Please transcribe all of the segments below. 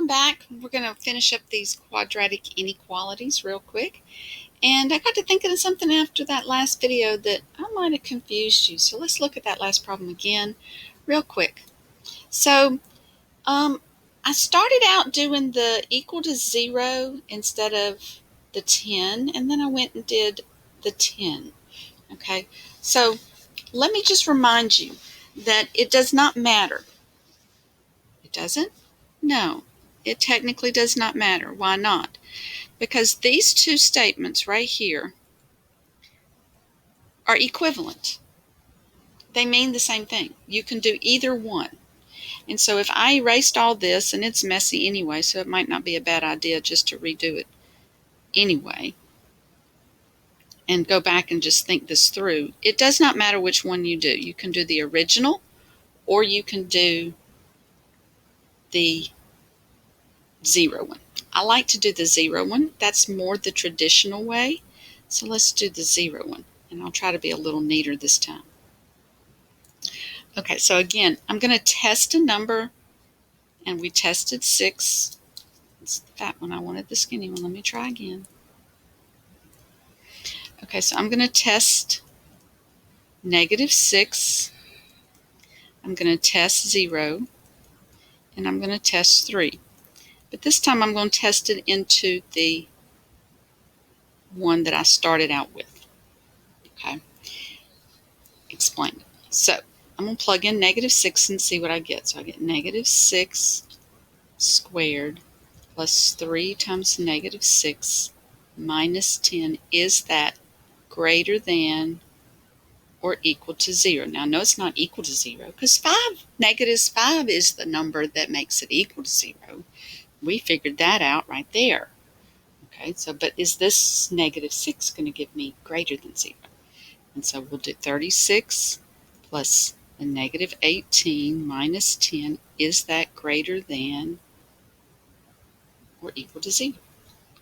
welcome back. We're going to finish up these quadratic inequalities real quick. And I got to thinking of something after that last video that I might have confused you. So let's look at that last problem again real quick. So I started out doing the equal to 0 instead of the 10, and then I went and did the 10. Okay, so let me just remind you that it does not matter. It doesn't? No, it technically does not matter. Why not? Because these two statements right here are equivalent. They mean the same thing. You can do either one. And so if I erased all this, and it's messy anyway, so it might not be a bad idea just to redo it anyway and go back and just think this through. It does not matter which one you do. You can do the original or you can do the 0 one. I like to do the 0 one. That's more the traditional way. So let's do the 0 one, and I'll try to be a little neater this time. Okay, so again, I'm going to test a number, and we tested 6. It's the fat one. I wanted the skinny one. Let me try again. Okay, so I'm going to test -6. I'm going to test 0, and I'm going to test 3. But this time I'm going to test it into the one that I started out with. Okay, explain it. So I'm going to plug in -6 and see what I get. So I get -6 squared plus 3 times -6 minus 10. Is that greater than or equal to 0? Now, no, it's not equal to 0 because -5 is the number that makes it equal to 0. We figured that out right there. Okay, so but is this -6 going to give me greater than 0? And so we'll do 36 plus a -18 minus 10. Is that greater than or equal to 0?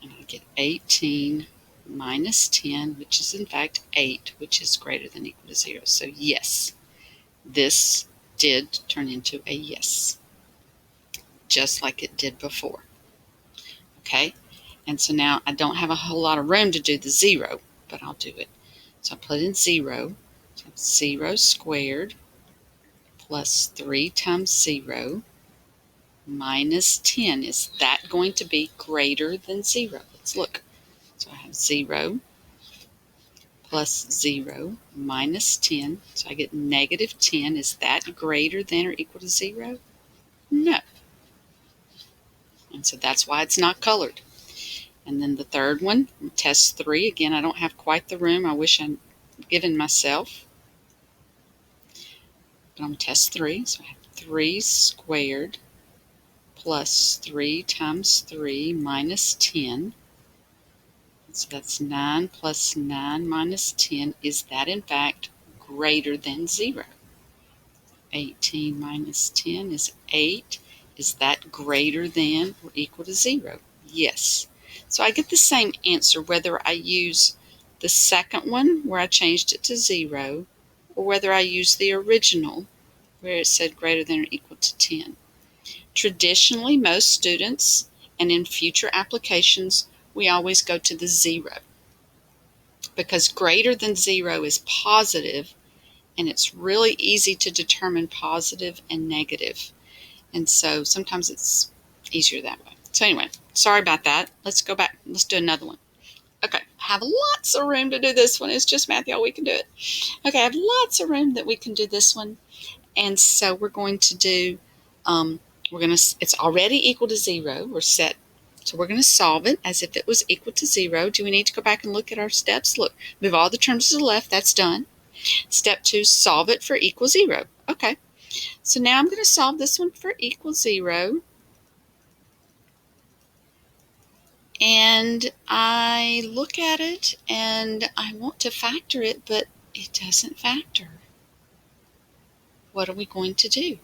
And I get 18 minus 10, which is in fact 8, which is greater than or equal to 0. So yes, this did turn into a yes, just like it did before. Okay, and so now I don't have a whole lot of room to do the 0, but I'll do it. So I put in 0, so 0 squared plus 3 times 0 minus 10. Is that going to be greater than 0? Let's look. So I have 0 plus 0 minus 10. So I get -10. Is that greater than or equal to 0? No. And so that's why it's not colored. And then the third one, test 3. Again, I don't have quite the room I wish I'd given myself. But I'm going to test 3. So I have 3 squared plus 3 times 3 minus 10. So that's 9 plus 9 minus 10. Is that in fact greater than 0? 18 minus 10 is 8. Is that greater than or equal to 0? Yes. So I get the same answer whether I use the second one where I changed it to 0 or whether I use the original where it said greater than or equal to 10. Traditionally, most students, and in future applications, we always go to the 0 because greater than 0 is positive, and it's really easy to determine positive and negative. And so sometimes it's easier that way. So anyway, sorry about that. Let's go back. Let's do another one. Okay, I have lots of room to do this one. It's just math, y'all. We can do it. Okay, I have lots of room that we can do this one. And so we're going to do, it's already equal to 0. We're set. So we're going to solve it as if it was equal to 0. Do we need to go back and look at our steps? Look, move all the terms to the left. That's done. Step 2, solve it for equal 0. Okay. So now I'm going to solve this one for equal 0. And I look at it and I want to factor it, but it doesn't factor. What are we going to do?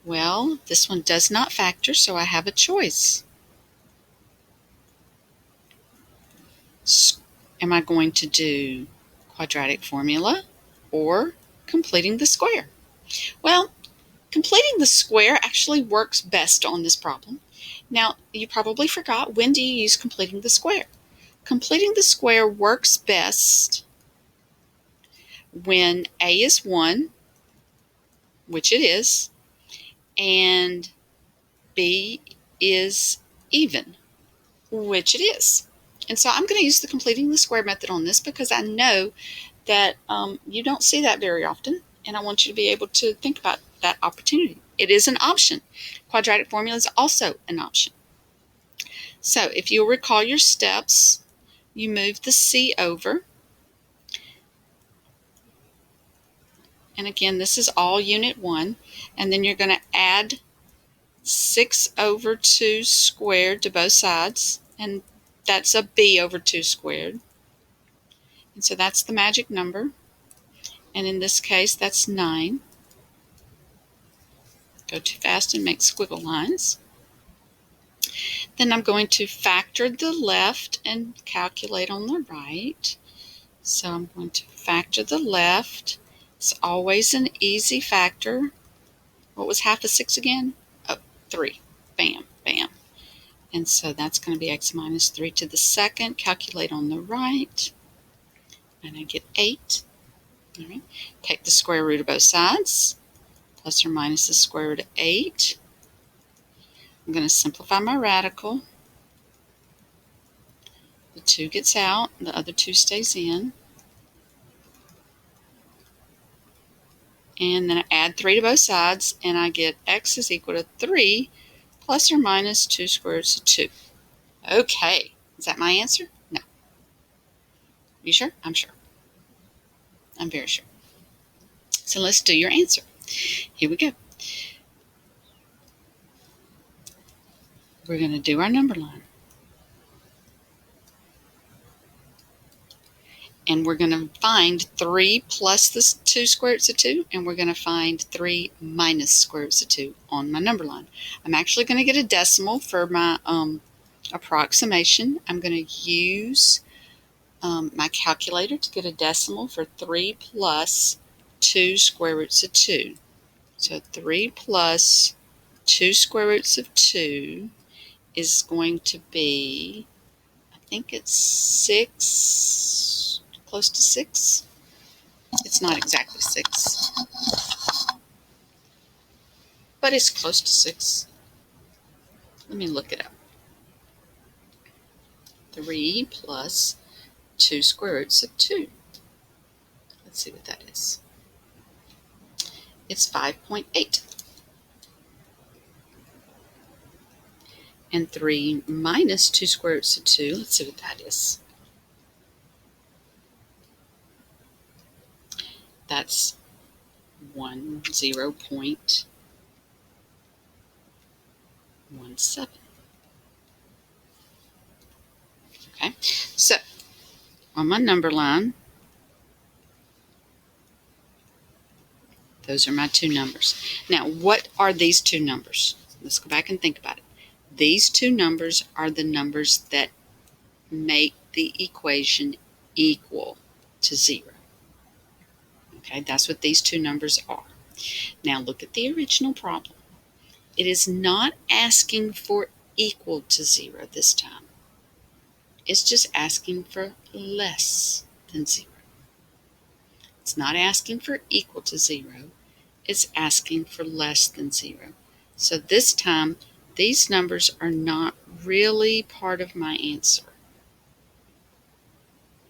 Well, this one does not factor, so I have a choice. Am I going to do quadratic formula or completing the square? Well, Completing the square actually works best on this problem. Now, you probably forgot, when do you use completing the square? Completing the square works best when A is 1, which it is, and B is even, which it is. And so I'm going to use the completing the square method on this because I know that you don't see that very often, and I want you to be able to think about that opportunity. It is an option. Quadratic formula is also an option. So if you'll recall your steps, you move the C over. And again, this is all unit 1. And then you're going to add 6 over 2 squared to both sides. And that's a B over 2 squared. And so that's the magic number. And in this case, that's 9. Go too fast and make squiggle lines. Then I'm going to factor the left and calculate on the right. So I'm going to factor the left. It's always an easy factor. What was half of 6 again? Oh, 3. Bam, bam. And so that's going to be x minus 3 to the second. Calculate on the right. And I get 8. All right. Take the square root of both sides. Plus or minus the square root of 8. I'm going to simplify my radical. The 2 gets out. The other 2 stays in. And then I add 3 to both sides. And I get x is equal to 3 plus or minus 2 square roots of 2. Okay. Is that my answer? No. You sure? I'm sure. I'm very sure. So let's do your answer. Here we go. We're going to do our number line. And we're going to find 3 plus the 2 square roots of 2, and we're going to find 3 minus square roots of 2 on my number line. I'm actually going to get a decimal for my approximation. I'm going to use my calculator to get a decimal for 3 plus 2 square roots of 2. So 3 plus 2 square roots of 2 is going to be, I think it's 6, close to 6. It's not exactly 6, but it's close to 6. Let me look it up. 3 plus 2 square roots of 2. Let's see what that is. It's 5.8. And 3 minus 2 square roots of 2, let's see what that is. That's 0.17. Okay, so on my number line, those are my 2 numbers. Now, what are these 2 numbers? Let's go back and think about it. These 2 numbers are the numbers that make the equation equal to 0. Okay, that's what these 2 numbers are. Now look at the original problem. It is not asking for equal to 0 this time. It's just asking for less than 0. It's not asking for equal to 0. It's asking for less than 0. So this time, these numbers are not really part of my answer.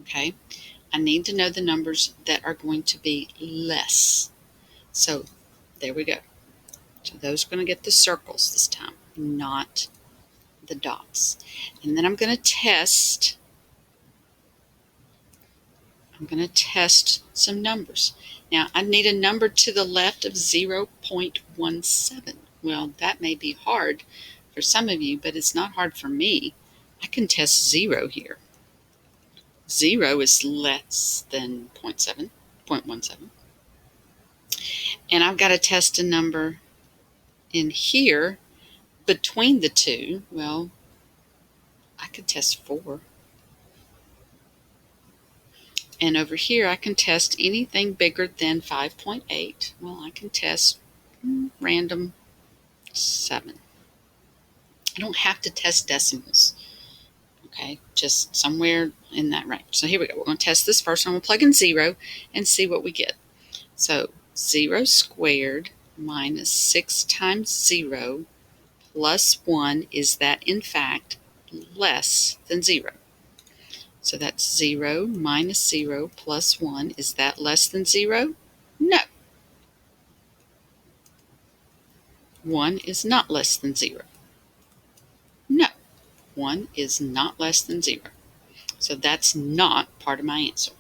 Okay? I need to know the numbers that are going to be less. So there we go. So those are going to get the circles this time, not the dots. And then I'm going to test some numbers. Now, I need a number to the left of 0.17. Well, that may be hard for some of you, but it's not hard for me. I can test 0 here. 0 is less than 0.17. And I've got to test a number in here between the 2. Well, I could test 4. And over here, I can test anything bigger than 5.8. Well, I can test random 7. I don't have to test decimals. Okay, just somewhere in that range. So here we go. We're going to test this first. I'm going to plug in 0 and see what we get. So 0 squared minus 6 times 0 plus 1, is that in fact less than 0? So that's 0 minus 0 plus 1. Is that less than 0? No. 1 is not less than 0. No. 1 is not less than 0. So that's not part of my answer.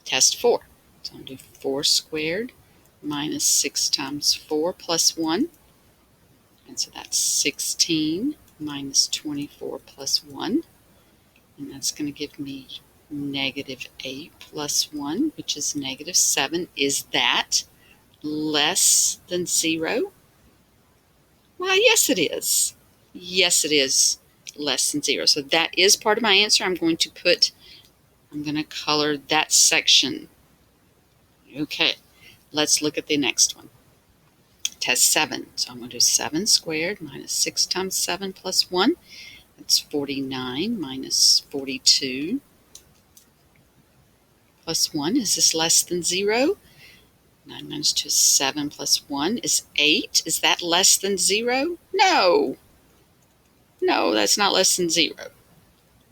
Test 4. So I'm going to do 4 squared minus 6 times 4 plus 1. And so that's 16 minus 24 plus 1. And that's going to give me negative 8 plus 1, which is negative 7. Is that less than 0? Why, yes it is. Yes, it is less than 0. So that is part of my answer. I'm going to color that section. Okay, let's look at the next one. Test 7. So I'm going to do 7 squared minus 6 times 7 plus 1. That's 49 minus 42 plus 1. Is this less than 0? 9 minus 2 is 7 plus 1 is 8. Is that less than 0? No. No, that's not less than 0.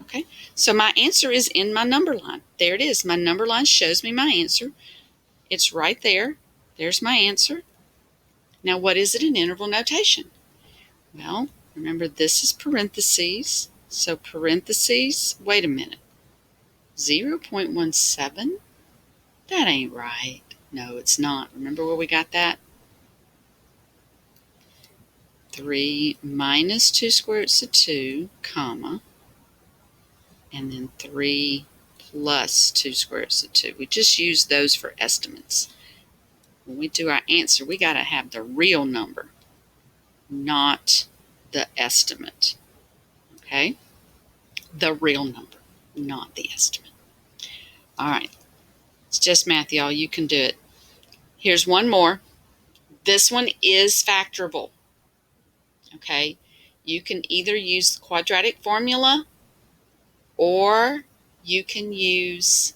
Okay, so my answer is in my number line. There it is. My number line shows me my answer. It's right there. There's my answer. Now, what is it in interval notation? Well, remember this is parentheses. So parentheses, wait a minute. 0.17? That ain't right. No, it's not. Remember where we got that? 3 minus 2 square roots of 2, comma, and then 3 plus 2 square roots of 2. We just use those for estimates. When we do our answer, we got to have the real number, not the estimate. Okay? The real number, not the estimate. All right. It's just math, y'all. You can do it. Here's one more. This one is factorable. Okay? You can either use the quadratic formula or you can use,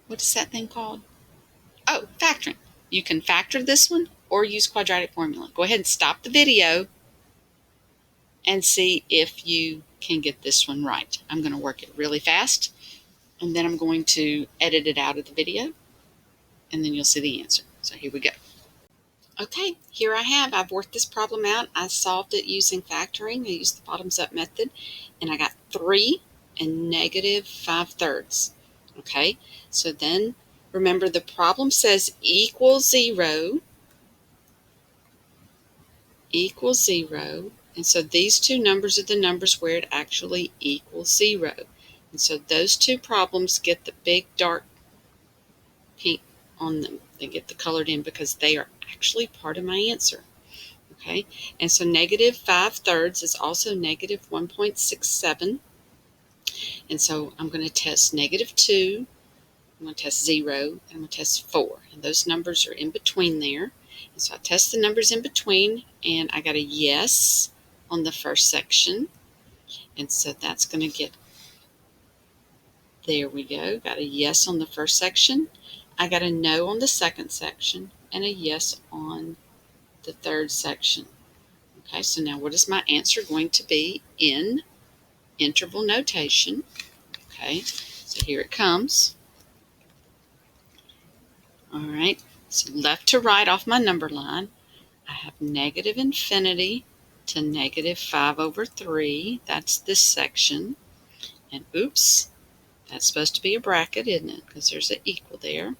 what is that thing called? Oh, factoring. You can factor this one or use quadratic formula. Go ahead and stop the video and see if you can get this one right. I'm going to work it really fast, and then I'm going to edit it out of the video, and then you'll see the answer. So here we go. Okay, here I have. I've worked this problem out. I solved it using factoring. I used the bottoms up method, and I got 3 and negative 5/3. Okay, so then remember the problem says equals 0, equals 0. And so these two numbers are the numbers where it actually equals 0. And so those two problems get the big dark pink on them. They get the colored in because they are actually part of my answer. Okay, and so negative 5/3 is also negative 1.67. And so I'm going to test negative 2, I'm going to test 0, and I'm going to test 4. And those numbers are in between there. And so I test the numbers in between, and I got a yes on the first section. And so that's going to get, there we go, got a yes on the first section. I got a no on the second section and a yes on the third section. Okay, so now what is my answer going to be in interval notation? Okay, so here it comes. All right, so left to right off my number line, I have negative infinity to negative 5/3. That's this section. And oops, that's supposed to be a bracket, isn't it? Because there's an equal there.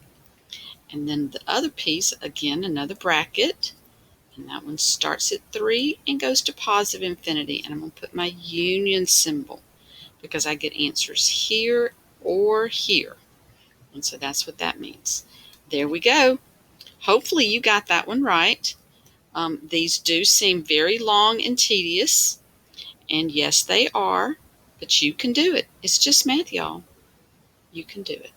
And then the other piece, again, another bracket. And that one starts at 3 and goes to positive infinity. And I'm going to put my union symbol because I get answers here or here. And so that's what that means. There we go. Hopefully you got that one right. These do seem very long and tedious. And yes, they are. But you can do it. It's just math, y'all. You can do it.